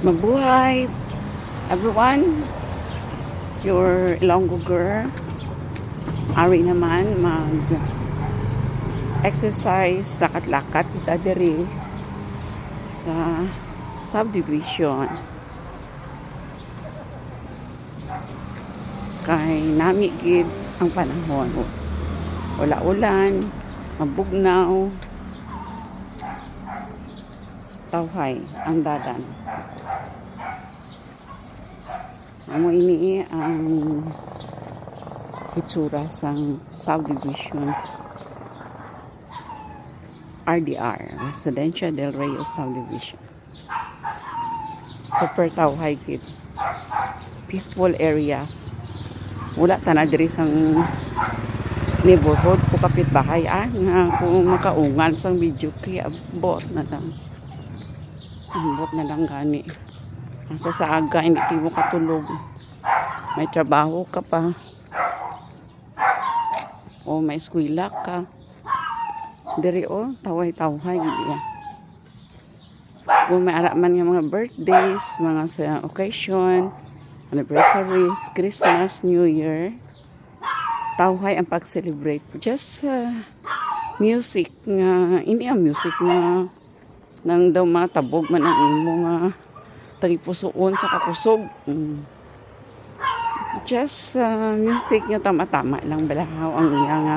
Mabuhay, everyone. Your Ilonggo girl. Ari naman mag-exercise, lakat-lakat kita diri sa subdivision. Kay nami gid ang panahon. Wala ulan, mabugnaw, tawhay ang dadan. Amo ini ang hitsura sang subdivision RDR, Residencia del Reo Subdivision. Super tawhay gid. Peaceful area. Wala tanah diri sang neighborhood ko kapitbahay nga kung makaungan sang video kaya bot na lang. Bot na lang gani. Asa sa aga hindi mo katulog. May trabaho ka pa. O may eskwela ka. Diri tawhay-tawhay gid. Kung may ara man nga mga birthdays, mga sa occasion, anniversaries, Christmas, New Year, tawhay ang pag-celebrate. Just music nga, hindi ang music nga nang daw matabog man ang mga tagipusoon sa kakusog. Just music nga tama-tama lang balahaw ang iya nga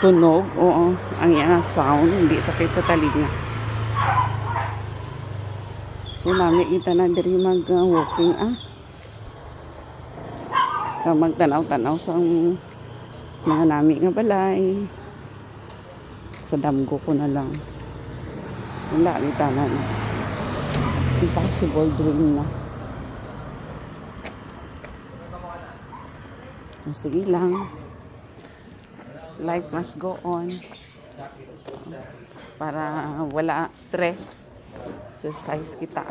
tunog o ang iya nga sound, hindi sakit sa talinga. So nami kita na diri mag-walking magtanaw-tanaw sa mga nami nga balay. Sa damgo ko na lang. Wala kita na. Impossible dream na. Sige lang. Life must go on. Para wala stress. Exercise kita.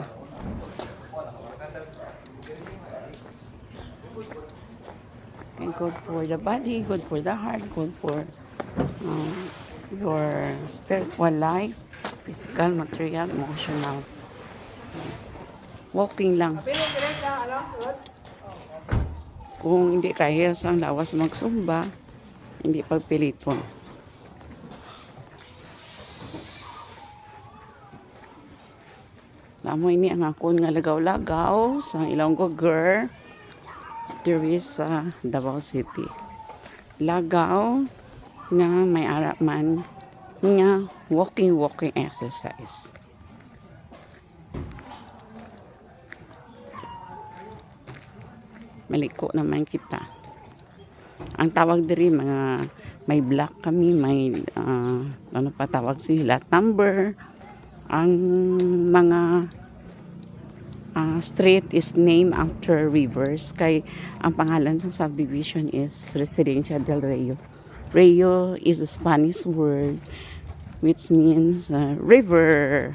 And good for the body, good for the heart, good for your spiritual life, physical, material, emotional. Walking lang. Kung hindi kaya sang lawas magsumba, hindi pagpiliton. Namo ini ang akon nga lagaw-lagaw sa Ilonggo girl diri sa Davao City. Lagaw nga may ara man nga walking exercise. Maliko naman kita. Ang tawag diri mga may block kami, may ano pa tawag sila, number. Ang mga street is named after rivers. Kay ang pangalan sa subdivision is Residencia del Reo. Reo is a Spanish word which means river.